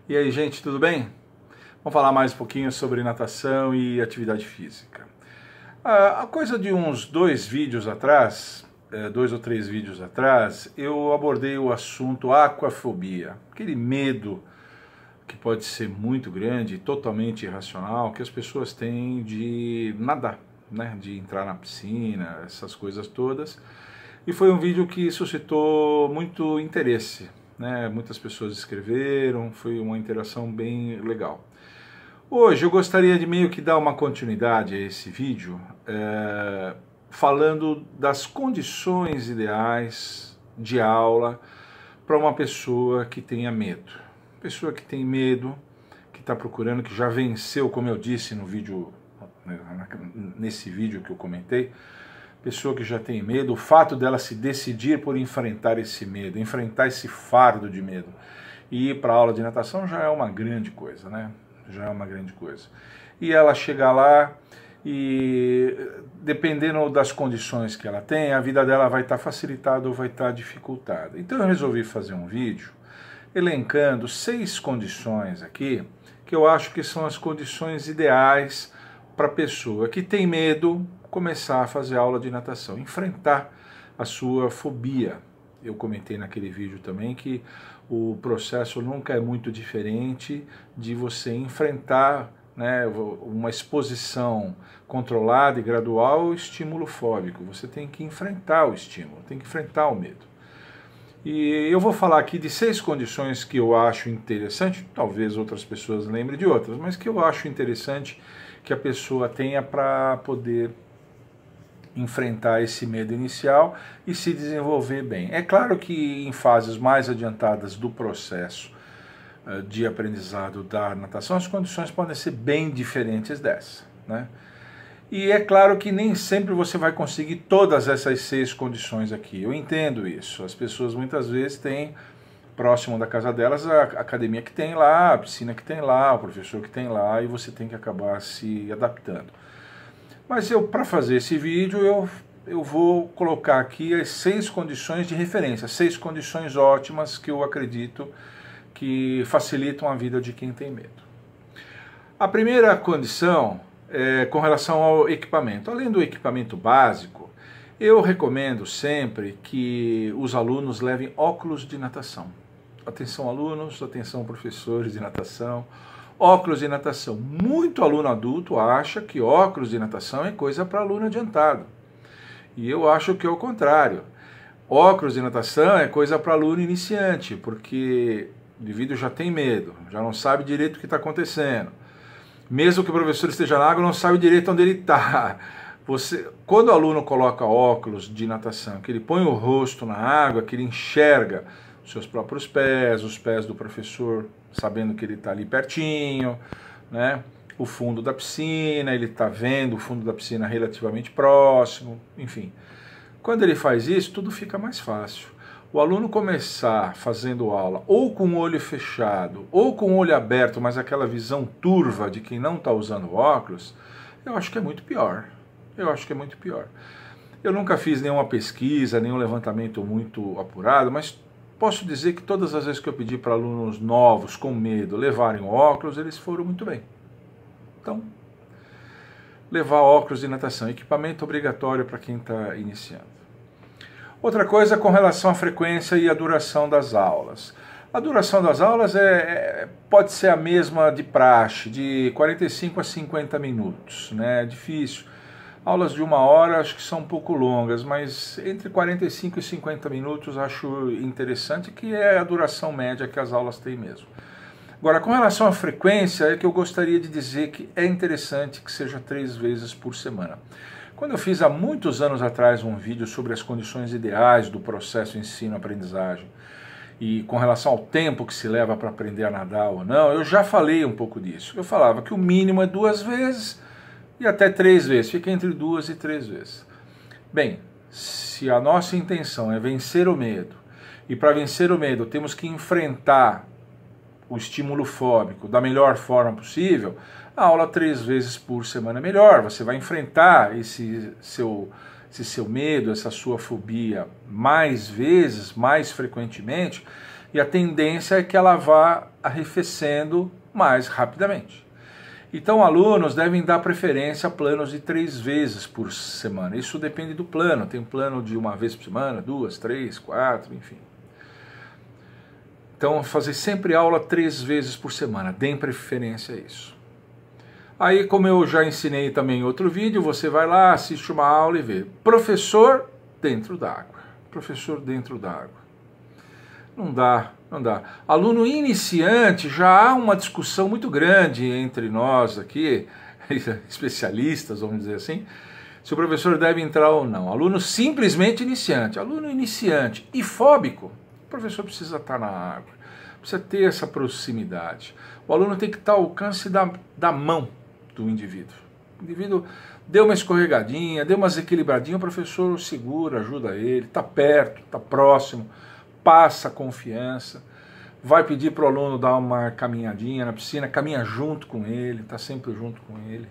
E aí, gente, tudo bem? Vamos falar mais um pouquinho sobre natação e atividade física. A coisa de uns dois vídeos atrás, 2 ou 3 vídeos atrás, eu abordei o assunto aquafobia, aquele medo que pode ser muito grande, totalmente irracional, que as pessoas têm de nadar, né? De entrar na piscina, essas coisas todas. E foi um vídeo que suscitou muito interesse, né? Muitas pessoas escreveram, foi uma interação bem legal. Hoje eu gostaria de meio que dar uma continuidade a esse vídeo, falando das condições ideais de aula para uma pessoa que tenha medo. Pessoa que tem medo, que está procurando, que já venceu, como eu disse no vídeo, nesse vídeo que eu comentei, pessoa que já tem medo, o fato dela se decidir por enfrentar esse medo, enfrentar esse fardo de medo e ir para a aula de natação já é uma grande coisa, né? Já é uma grande coisa. E ela chegar lá e, dependendo das condições que ela tem, a vida dela vai estar facilitada ou vai estar dificultada. Então eu resolvi fazer um vídeo elencando 6 condições aqui, que eu acho que são as condições ideais para a pessoa que tem medo começar a fazer aula de natação, enfrentar a sua fobia. Eu comentei naquele vídeo também que o processo nunca é muito diferente de você enfrentar, né, uma exposição controlada e gradual ao estímulo fóbico. Você tem que enfrentar o estímulo, tem que enfrentar o medo. E eu vou falar aqui de 6 condições que eu acho interessante, talvez outras pessoas lembrem de outras, mas que eu acho interessante que a pessoa tenha para poder enfrentar esse medo inicial e se desenvolver bem. É claro que em fases mais adiantadas do processo de aprendizado da natação, as condições podem ser bem diferentes dessa, né? E é claro que nem sempre você vai conseguir todas essas 6 condições aqui. Eu entendo isso. As pessoas muitas vezes têm próximo da casa delas a academia que tem lá, a piscina que tem lá, o professor que tem lá, e você tem que acabar se adaptando. Mas para fazer esse vídeo eu vou colocar aqui as 6 condições de referência, 6 condições ótimas que eu acredito que facilitam a vida de quem tem medo. A primeira condição é com relação ao equipamento. Além do equipamento básico, eu recomendo sempre que os alunos levem óculos de natação. Atenção alunos, atenção professores de natação. Óculos de natação. Muito aluno adulto acha que óculos de natação é coisa para aluno adiantado. E eu acho que é o contrário. Óculos de natação é coisa para aluno iniciante, porque o indivíduo já tem medo, já não sabe direito o que está acontecendo. Mesmo que o professor esteja na água, não sabe direito onde ele está. Quando o aluno coloca óculos de natação, que ele põe o rosto na água, que ele enxerga os seus próprios pés, os pés do professor, sabendo que ele está ali pertinho, né? O fundo da piscina, ele está vendo o fundo da piscina relativamente próximo, enfim. Quando ele faz isso, tudo fica mais fácil. O aluno começar fazendo aula ou com o olho fechado ou com o olho aberto, mas aquela visão turva de quem não está usando óculos, eu acho que é muito pior. Eu acho que é muito pior. Eu nunca fiz nenhuma pesquisa, nenhum levantamento muito apurado, mas posso dizer que todas as vezes que eu pedi para alunos novos com medo levarem óculos, eles foram muito bem. Então, levar óculos de natação, equipamento obrigatório para quem está iniciando. Outra coisa com relação à frequência e à duração das aulas. A duração das aulas pode ser a mesma de praxe, de 45 a 50 minutos, né? É difícil. Aulas de 1 hora acho que são um pouco longas, mas entre 45 e 50 minutos acho interessante, que é a duração média que as aulas têm mesmo. Agora, com relação à frequência, é que eu gostaria de dizer que é interessante que seja 3 vezes por semana. Quando eu fiz há muitos anos atrás um vídeo sobre as condições ideais do processo ensino-aprendizagem e com relação ao tempo que se leva para aprender a nadar ou não, eu já falei um pouco disso. Eu falava que o mínimo é 2 vezes e até 3 vezes, fica entre 2 e 3 vezes. Bem, se a nossa intenção é vencer o medo, e para vencer o medo temos que enfrentar o estímulo fóbico da melhor forma possível, a aula 3 vezes por semana é melhor. Você vai enfrentar esse seu medo, essa sua fobia mais vezes, mais frequentemente, e a tendência é que ela vá arrefecendo mais rapidamente. Então, alunos devem dar preferência a planos de 3 vezes por semana. Isso depende do plano. Tem plano de 1 vez por semana, 2, 3, 4, enfim. Então, fazer sempre aula 3 vezes por semana. Deem preferência a isso. Aí, como eu já ensinei também em outro vídeo, você vai lá, assiste uma aula e vê. Professor dentro d'água. Professor dentro d'água. Não dá, não dá. Aluno iniciante, já há uma discussão muito grande entre nós aqui, especialistas, vamos dizer assim, se o professor deve entrar ou não. Aluno simplesmente iniciante, aluno iniciante e fóbico, o professor precisa estar na água, precisa ter essa proximidade. O aluno tem que estar ao alcance da mão do indivíduo. O indivíduo deu uma escorregadinha, deu uma desequilibradinha, o professor segura, ajuda ele, está perto, está próximo, passa confiança, vai pedir para o aluno dar uma caminhadinha na piscina, caminha junto com ele, está sempre junto com ele.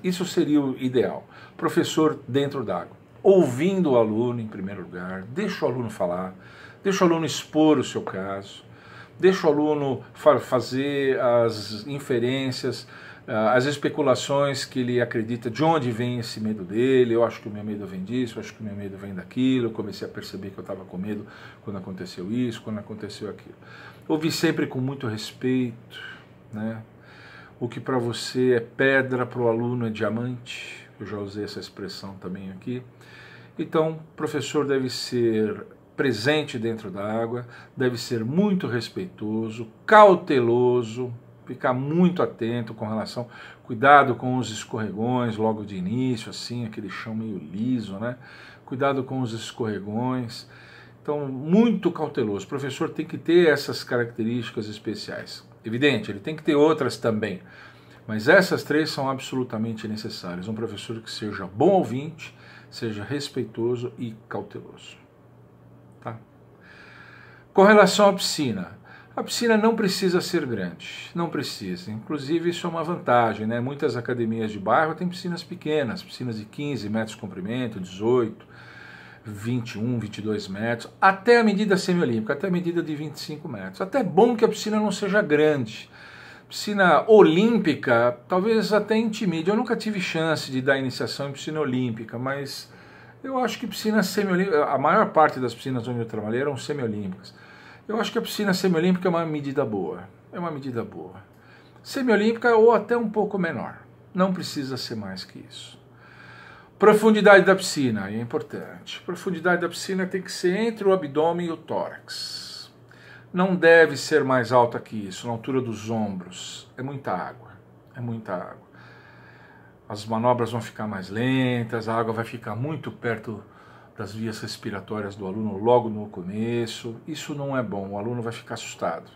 Isso seria o ideal. Professor dentro d'água, ouvindo o aluno em primeiro lugar, deixa o aluno falar, deixa o aluno expor o seu caso, deixa o aluno fazer as inferências, as especulações que ele acredita, de onde vem esse medo dele. Eu acho que o meu medo vem disso, eu acho que o meu medo vem daquilo. Eu comecei a perceber que eu estava com medo quando aconteceu isso, quando aconteceu aquilo. Ouvi sempre com muito respeito, né? O que para você é pedra, para o aluno é diamante. Eu já usei essa expressão também aqui. Então, o professor deve ser presente dentro da água, deve ser muito respeitoso, cauteloso, ficar muito atento com relação, cuidado com os escorregões logo de início, assim, aquele chão meio liso, né? Cuidado com os escorregões. Então, muito cauteloso. O professor tem que ter essas características especiais. Evidente, ele tem que ter outras também, mas essas 3 são absolutamente necessárias. Um professor que seja bom ouvinte, seja respeitoso e cauteloso. Tá? Com relação à piscina, a piscina não precisa ser grande, não precisa. Inclusive, isso é uma vantagem, né? Muitas academias de bairro têm piscinas pequenas, piscinas de 15 metros de comprimento, 18, 21, 22 metros, até a medida semiolímpica, até a medida de 25 metros. Até é bom que a piscina não seja grande. Piscina olímpica, talvez até intimide. Eu nunca tive chance de dar iniciação em piscina olímpica, mas eu acho que piscina semiolímpica, a maior parte das piscinas onde eu trabalhei eram semiolímpicas. Eu acho que a piscina semiolímpica é uma medida boa. É uma medida boa. Semiolímpica ou até um pouco menor. Não precisa ser mais que isso. Profundidade da piscina é importante. Profundidade da piscina tem que ser entre o abdômen e o tórax. Não deve ser mais alta que isso, na altura dos ombros. É muita água. É muita água. As manobras vão ficar mais lentas, a água vai ficar muito perto das vias respiratórias do aluno logo no começo. Isso não é bom, o aluno vai ficar assustado.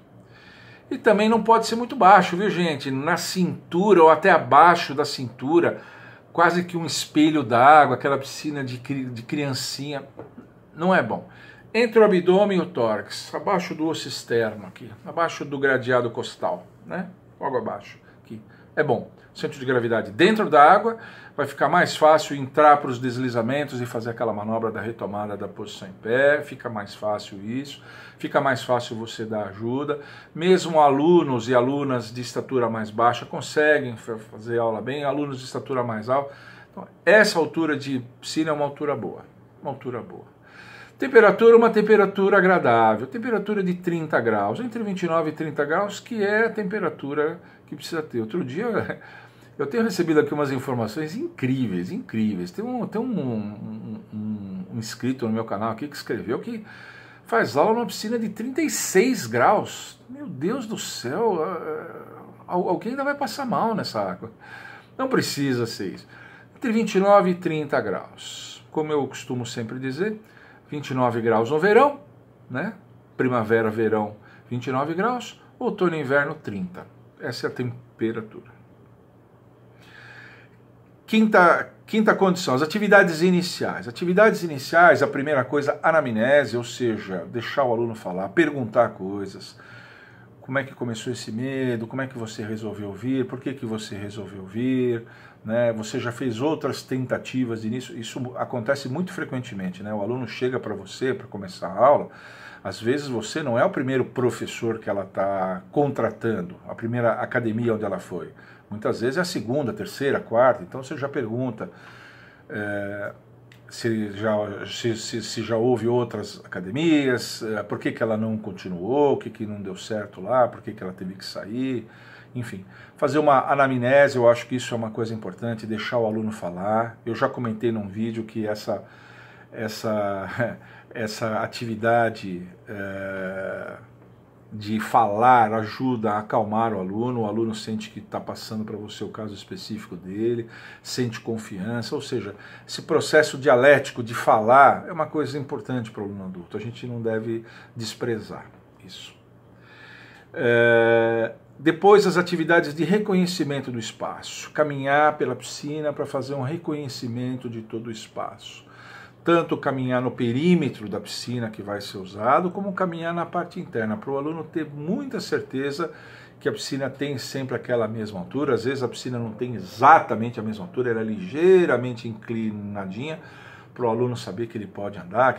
E também não pode ser muito baixo, viu, gente? Na cintura ou até abaixo da cintura, quase que um espelho d'água, aquela piscina de criancinha, não é bom. Entre o abdômen e o tórax, abaixo do osso externo aqui, abaixo do gradeado costal, né? Logo abaixo, aqui. É bom. Centro de gravidade dentro da água, vai ficar mais fácil entrar para os deslizamentos e fazer aquela manobra da retomada da posição em pé, fica mais fácil isso, fica mais fácil você dar ajuda. Mesmo alunos e alunas de estatura mais baixa conseguem fazer aula bem, alunos de estatura mais alta. Então, essa altura de piscina é uma altura boa, uma altura boa. Temperatura, uma temperatura agradável, temperatura de 30 graus, entre 29 e 30 graus, que é a temperatura que precisa ter. Outro dia eu tenho recebido aqui umas informações incríveis, incríveis. Tem um inscrito no meu canal aqui que escreveu que faz aula numa piscina de 36 graus. Meu Deus do céu, alguém ainda vai passar mal nessa água. Não precisa ser isso. Entre 29 e 30 graus. Como eu costumo sempre dizer, 29 graus no verão, né? Primavera, verão, 29 graus. Outono e inverno, 30. Essa é a temperatura. Quinta condição, as atividades iniciais. Atividades iniciais, a primeira coisa, anamnese, ou seja, deixar o aluno falar, perguntar coisas. Como é que começou esse medo? Como é que você resolveu vir? Por que você resolveu vir? Né? Você já fez outras tentativas de início? Isso acontece muito frequentemente, né? O aluno chega para você para começar a aula, Às vezes você não é o primeiro professor que ela está contratando, a primeira academia onde ela foi. Muitas vezes é a segunda, terceira, quarta, então você já pergunta se já houve outras academias, por que ela não continuou, o que não deu certo lá, por que ela teve que sair, enfim. Fazer uma anamnese, eu acho que isso é uma coisa importante, deixar o aluno falar. Eu já comentei num vídeo que essa atividade de falar ajuda a acalmar o aluno sente que está passando para você o caso específico dele, sente confiança, ou seja, esse processo dialético de falar é uma coisa importante para o aluno adulto, a gente não deve desprezar isso. Depois, as atividades de reconhecimento do espaço, caminhar pela piscina para fazer um reconhecimento de todo o espaço. Tanto caminhar no perímetro da piscina que vai ser usado, como caminhar na parte interna, para o aluno ter muita certeza que a piscina tem sempre aquela mesma altura. Às vezes a piscina não tem exatamente a mesma altura, ela é ligeiramente inclinadinha, para o aluno saber que ele pode andar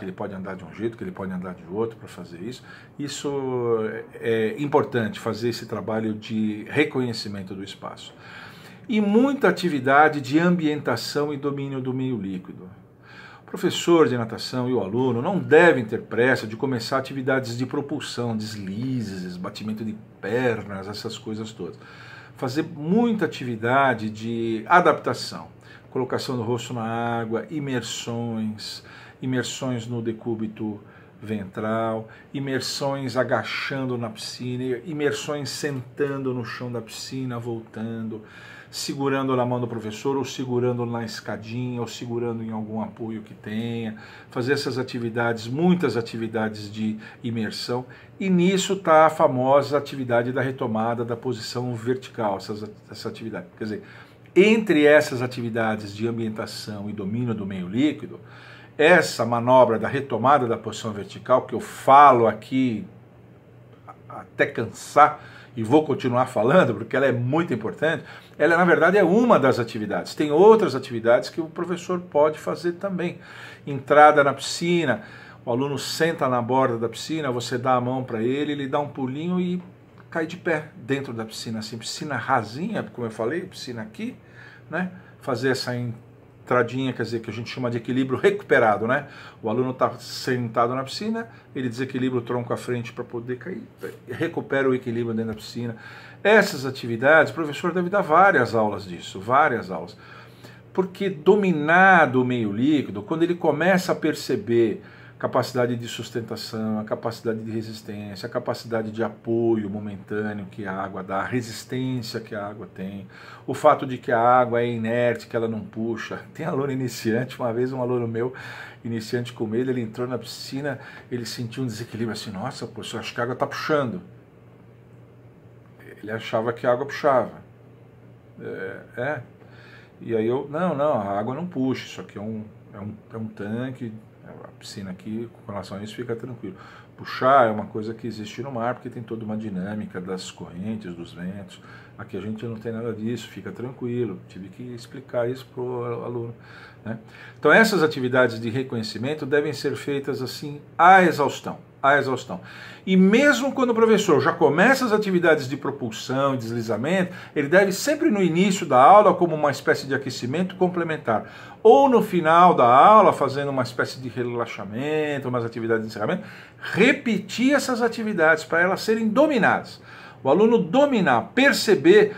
de um jeito, que ele pode andar de outro para fazer isso. Isso é importante, fazer esse trabalho de reconhecimento do espaço. E muita atividade de ambientação e domínio do meio líquido. O professor de natação e o aluno não devem ter pressa de começar atividades de propulsão, deslizes, batimento de pernas, essas coisas todas. Fazer muita atividade de adaptação, colocação do rosto na água, imersões no decúbito ventral, imersões agachando na piscina, imersões sentando no chão da piscina, voltando, segurando na mão do professor, ou segurando na escadinha, ou segurando em algum apoio que tenha, fazer essas atividades, muitas atividades de imersão, e nisso está a famosa atividade da retomada da posição vertical, essa atividade. Quer dizer, entre essas atividades de ambientação e domínio do meio líquido, essa manobra da retomada da posição vertical, que eu falo aqui até cansar, e vou continuar falando, porque ela é muito importante, ela na verdade é uma das atividades. Tem outras atividades que o professor pode fazer também. Entrada na piscina, o aluno senta na borda da piscina, você dá a mão para ele dá um pulinho e cai de pé dentro da piscina, assim, piscina rasinha, como eu falei, piscina aqui, né? Fazer essa entradinha, quer dizer, que a gente chama de equilíbrio recuperado, né? O aluno está sentado na piscina, ele desequilibra o tronco à frente para poder cair, recupera o equilíbrio dentro da piscina. Essas atividades, o professor deve dar várias aulas disso, várias aulas. Porque dominado o meio líquido, quando ele começa a perceber capacidade de sustentação, a capacidade de resistência, a capacidade de apoio momentâneo que a água dá, a resistência que a água tem, o fato de que a água é inerte, que ela não puxa. Tem aluno iniciante, uma vez um aluno meu, iniciante com medo, ele entrou na piscina, ele sentiu um desequilíbrio assim, nossa, professor, acho que a água está puxando. Ele achava que a água puxava. E aí eu, não, a água não puxa, isso aqui é um tanque, a piscina aqui, com relação a isso, fica tranquilo. Puxar é uma coisa que existe no mar, porque tem toda uma dinâmica das correntes, dos ventos. Aqui a gente não tem nada disso, fica tranquilo. Tive que explicar isso para o aluno, né? Então essas atividades de reconhecimento devem ser feitas assim à exaustão. E mesmo quando o professor já começa as atividades de propulsão e deslizamento, ele deve sempre no início da aula, como uma espécie de aquecimento complementar, ou no final da aula, fazendo uma espécie de relaxamento, umas atividades de encerramento, repetir essas atividades para elas serem dominadas. O aluno dominar, perceber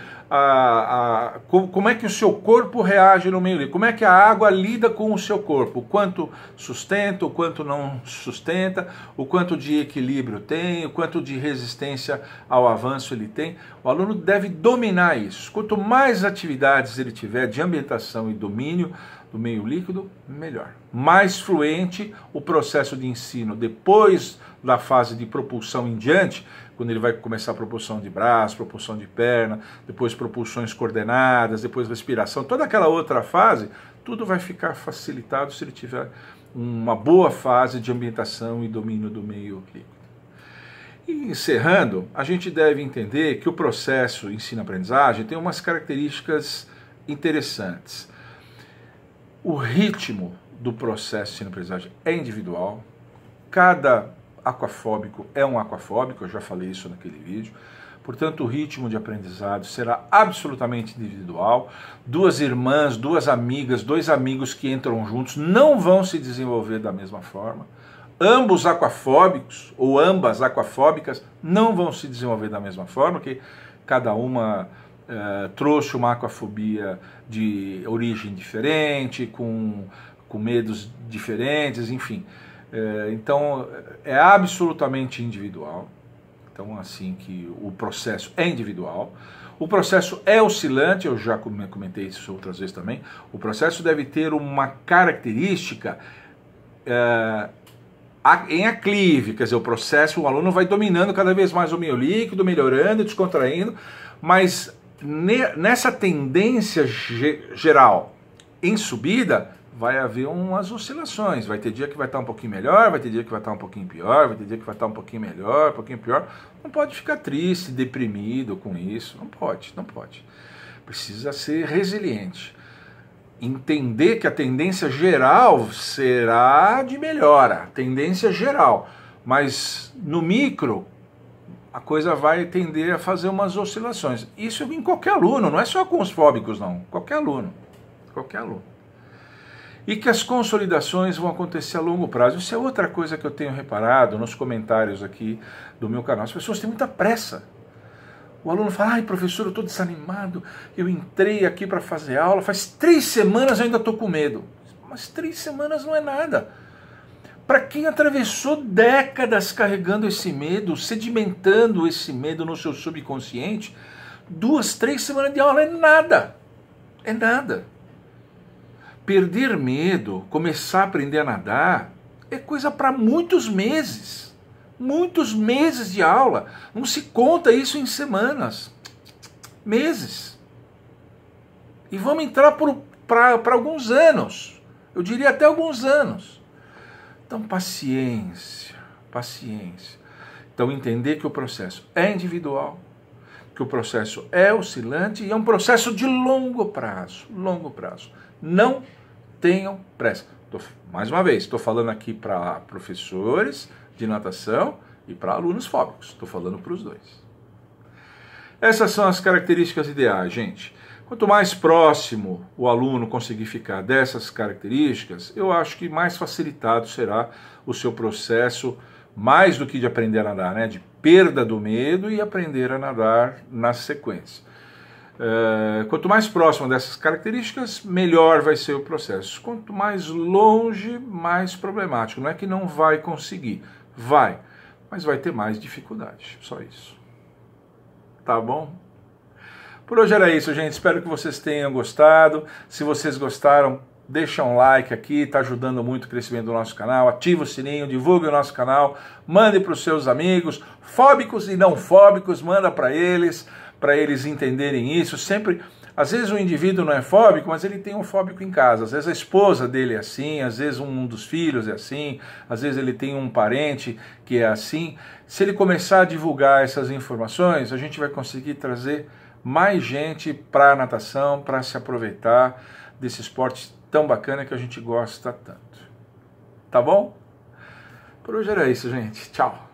como é que o seu corpo reage no meio líquido, como é que a água lida com o seu corpo, o quanto sustenta, o quanto não sustenta, o quanto de equilíbrio tem, o quanto de resistência ao avanço ele tem. O aluno deve dominar isso. Quanto mais atividades ele tiver de ambientação e domínio do meio líquido, melhor. Mais fluente o processo de ensino depois da fase de propulsão em diante, quando ele vai começar a propulsão de braço, propulsão de perna, depois propulsões coordenadas, depois respiração, toda aquela outra fase, tudo vai ficar facilitado se ele tiver uma boa fase de ambientação e domínio do meio líquido. E encerrando, a gente deve entender que o processo ensino-aprendizagem tem umas características interessantes. O ritmo do processo de ensino-aprendizagem é individual, cada aquafóbico é um aquafóbico, eu já falei isso naquele vídeo. Portanto, o ritmo de aprendizado será absolutamente individual. Duas irmãs, duas amigas, dois amigos que entram juntos não vão se desenvolver da mesma forma. Ambos aquafóbicos ou ambas aquafóbicas não vão se desenvolver da mesma forma, porque cada uma trouxe uma aquafobia de origem diferente, com medos diferentes, enfim. Então, é absolutamente individual. Então, assim que o processo é individual, o processo é oscilante, eu já comentei isso outras vezes também, o processo deve ter uma característica em aclive, quer dizer, o processo, o aluno vai dominando cada vez mais o meio líquido, melhorando, descontraindo, mas nessa tendência geral em subida, vai haver umas oscilações, vai ter dia que vai estar um pouquinho melhor, vai ter dia que vai estar um pouquinho pior, vai ter dia que vai estar um pouquinho melhor, um pouquinho pior. Não pode ficar triste, deprimido com isso, não pode, não pode. Precisa ser resiliente. Entender que a tendência geral será de melhora, tendência geral, mas no micro a coisa vai tender a fazer umas oscilações. Isso em qualquer aluno, não é só com os fóbicos não, qualquer aluno, qualquer aluno. E que as consolidações vão acontecer a longo prazo. Isso é outra coisa que eu tenho reparado nos comentários aqui do meu canal. As pessoas têm muita pressa. O aluno fala, ai professor, eu estou desanimado, eu entrei aqui para fazer aula, faz 3 semanas eu ainda estou com medo. Mas 3 semanas não é nada. Para quem atravessou décadas carregando esse medo, sedimentando esse medo no seu subconsciente, 2, 3 semanas de aula é nada. É nada. Perder medo, começar a aprender a nadar, é coisa para muitos meses de aula. Não se conta isso em semanas, meses. E vamos entrar para alguns anos, eu diria até alguns anos. Então, paciência, paciência. Então, entender que o processo é individual, que o processo é oscilante e é um processo de longo prazo, longo prazo. Não tenham pressa. Mais uma vez, estou falando aqui para professores de natação e para alunos fóbicos. Estou falando para os dois. Essas são as características ideais, gente. Quanto mais próximo o aluno conseguir ficar dessas características, eu acho que mais facilitado será o seu processo, mais do que de aprender a nadar, né? De perda do medo e aprender a nadar na sequência. Quanto mais próximo dessas características, melhor vai ser o processo. Quanto mais longe, mais problemático. Não é que não vai conseguir, vai, mas vai ter mais dificuldade, só isso. Tá bom? Por hoje era isso, gente. Espero que vocês tenham gostado. Se vocês gostaram, deixa um like aqui, está ajudando muito o crescimento do nosso canal. Ativa o sininho, divulgue o nosso canal, mande para os seus amigos, fóbicos e não fóbicos, manda para eles entenderem isso. Sempre, às vezes o indivíduo não é fóbico, mas ele tem um fóbico em casa. Às vezes a esposa dele é assim, às vezes um dos filhos é assim, às vezes ele tem um parente que é assim. Se ele começar a divulgar essas informações, a gente vai conseguir trazer mais gente para a natação, para se aproveitar desse esporte tão bacana que a gente gosta tanto. Tá bom? Por hoje era isso, gente. Tchau.